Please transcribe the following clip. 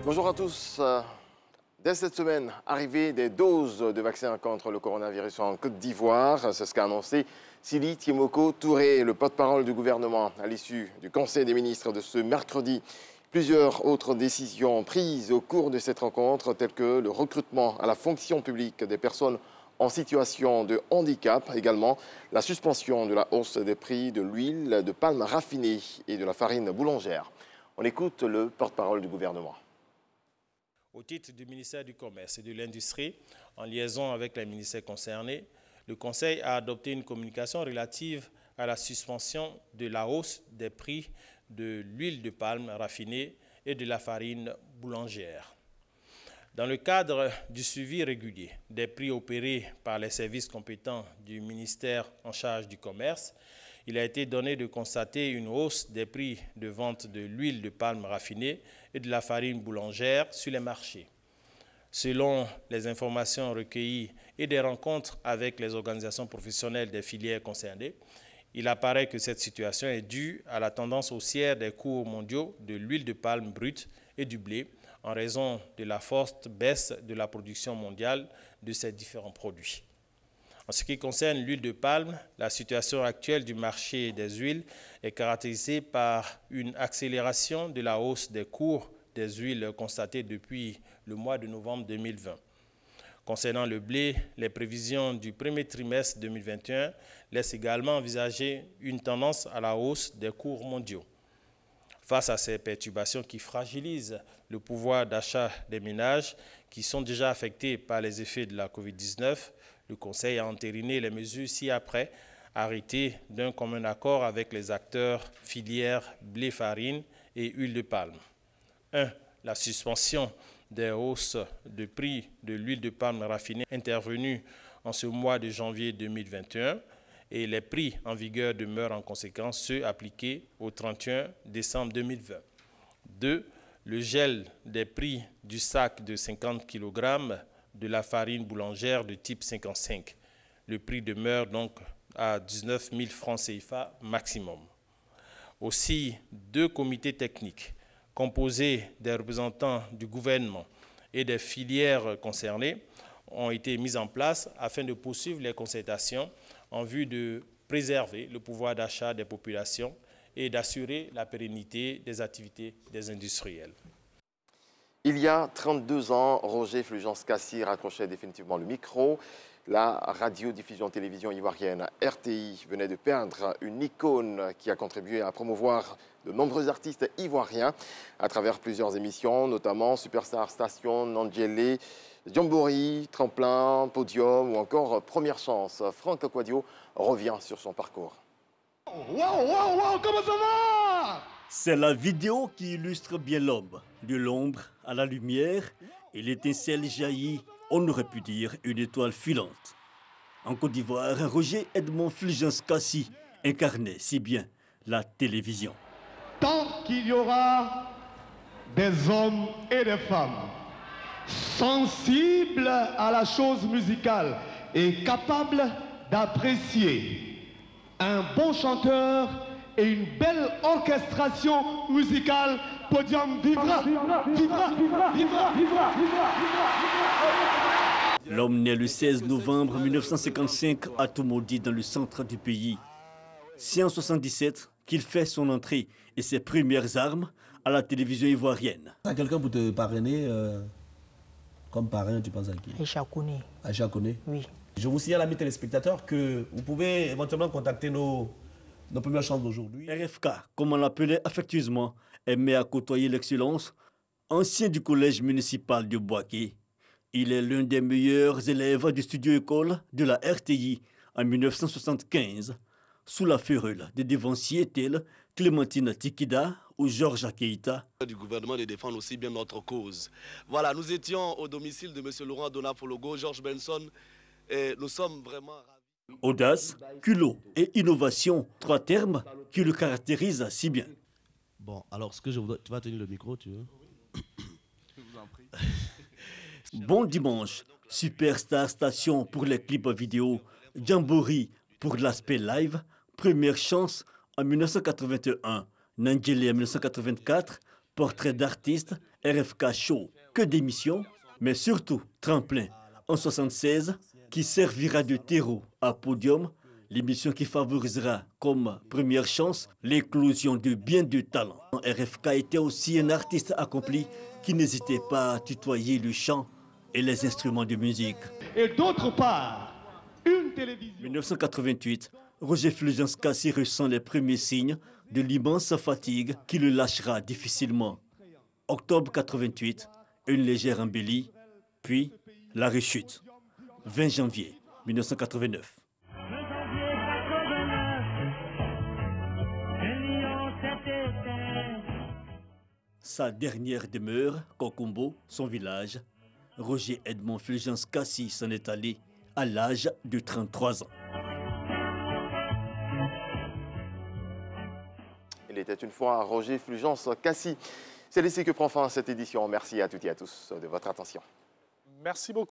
Bonjour à tous. Dès cette semaine, arrivée des doses de vaccins contre le coronavirus en Côte d'Ivoire. C'est ce qu'a annoncé Sili Tiemoko Touré, le porte-parole du gouvernement, à l'issue du Conseil des ministres de ce mercredi. Plusieurs autres décisions prises au cours de cette rencontre, telles que le recrutement à la fonction publique des personnes en situation de handicap, également la suspension de la hausse des prix de l'huile de palme raffinée et de la farine boulangère. On écoute le porte-parole du gouvernement. Au titre du ministère du Commerce et de l'Industrie, en liaison avec les ministères concernés, le Conseil a adopté une communication relative à la suspension de la hausse des prix de l'huile de palme raffinée et de la farine boulangère. Dans le cadre du suivi régulier des prix opérés par les services compétents du ministère en charge du commerce, il a été donné de constater une hausse des prix de vente de l'huile de palme raffinée et de la farine boulangère sur les marchés. Selon les informations recueillies et des rencontres avec les organisations professionnelles des filières concernées, il apparaît que cette situation est due à la tendance haussière des cours mondiaux de l'huile de palme brute et du blé en raison de la forte baisse de la production mondiale de ces différents produits. En ce qui concerne l'huile de palme, la situation actuelle du marché des huiles est caractérisée par une accélération de la hausse des cours des huiles constatée depuis le mois de novembre 2020. Concernant le blé, les prévisions du premier trimestre 2021 laissent également envisager une tendance à la hausse des cours mondiaux. Face à ces perturbations qui fragilisent le pouvoir d'achat des ménages qui sont déjà affectés par les effets de la COVID-19, le Conseil a entériné les mesures ci-après arrêtées d'un commun accord avec les acteurs filières blé-farine et huile de palme. 1. La suspension des hausses de prix de l'huile de palme raffinée intervenues en ce mois de janvier 2021 et les prix en vigueur demeurent en conséquence ceux appliqués au 31 décembre 2020. 2. Le gel des prix du sac de 50 kg de la farine boulangère de type 55. Le prix demeure donc à 19 000 francs CFA maximum. Aussi, 2 comités techniques composés des représentants du gouvernement et des filières concernées ont été mis en place afin de poursuivre les concertations en vue de préserver le pouvoir d'achat des populations et d'assurer la pérennité des activités des industriels. Il y a 32 ans, Roger Fulgence-Cassi raccrochait définitivement le micro. La radiodiffusion-télévision ivoirienne RTI venait de perdre une icône qui a contribué à promouvoir de nombreux artistes ivoiriens à travers plusieurs émissions, notamment Superstar Station, Nandjele, Djambori, Tremplin, Podium ou encore Première Chance. Franck Quadio revient sur son parcours. Wow, comment ça va? C'est la vidéo qui illustre bien l'homme, de l'ombre à la lumière, et l'étincelle jaillit, on aurait pu dire une étoile filante. En Côte d'Ivoire, Roger Edmond Fulgence-Cassi incarnait si bien la télévision. Tant qu'il y aura des hommes et des femmes sensibles à la chose musicale et capables d'apprécier un bon chanteur et une belle orchestration musicale, Podium vivra, vivra, vivra, vivra, vivra, vivra, vivra. L'homme né le 16 novembre 1955 à Toumoudi dans le centre du pays. C'est en 1977 qu'il fait son entrée et ses premières armes à la télévision ivoirienne. Quelqu'un pour te parrainer comme parrain, tu penses à qui? Aïcha Kone. Aïcha Kone? Oui. Je vous signale, amis téléspectateurs, que vous pouvez éventuellement contacter nos premières chances d'aujourd'hui. RFK, comme on l'appelait affectueusement, aimait à côtoyer l'excellence. Ancien du collège municipal de Boaké, il est l'un des meilleurs élèves du studio-école de la RTI en 1975, sous la férule des dévanciers tels Clémentine Tikida ou Georges Akeïta. Du gouvernement de défendre aussi bien notre cause. Voilà, nous étions au domicile de M. Laurent Donafologo, Georges Benson, et nous sommes vraiment ravis. Audace, culot et innovation, 3 termes qui le caractérisent si bien. Bon, alors ce que je voudrais... Tu vas tenir le micro, tu veux? Je vous en prie. Bon dimanche, Superstar Station pour les clips vidéo, Djambori pour l'aspect live, Première Chance en 1981, Nandjele en 1984, Portrait d'artiste RFK Show, que d'émissions, mais surtout tremplin en 1976 qui servira de terreau à Podium, l'émission qui favorisera comme première chance l'éclosion de bien de talents. RFK était aussi un artiste accompli qui n'hésitait pas à tutoyer le chant et les instruments de musique. Et d'autre part, une télévision. 1988, Roger Fulgence Kassi ressent les premiers signes de l'immense fatigue qui le lâchera difficilement. Octobre 88, une légère embellie, puis la rechute. 20 janvier 1989. Sa dernière demeure, Kokumbo, son village, Roger Edmond Fulgence Kassi s'en est allé à l'âge de 33 ans. Il était une fois Roger Fulgence Kassi. C'est ici que prend fin cette édition. Merci à toutes et à tous de votre attention. Merci beaucoup.